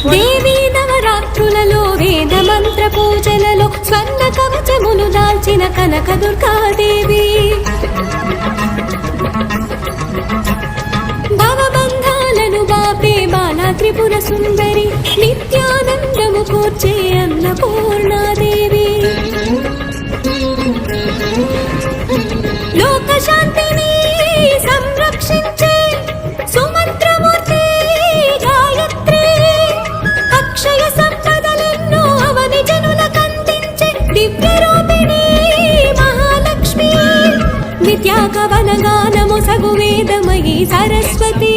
దేవీ నవరాత్రులలో వేద మంత్ర పూజలలో స్వర్ణ కవచమును దాల్చిన కనక దుర్గాదేవి భవబంధాలను బాపే బాలా త్రిపుర సుందరి నిత్యానందము కూర్చే అన్నపూర్ణాదేవి లోక శాంతిని సంరక్షించే సుమంత్రమూర్తి గాయత్రి అక్షయ సంపదలెన్నో అవని జనులకందించే దివ్య రూపిణి మహాలక్ష్మి విద్యా కవన గానము సగు వేదమయీ సరస్వతి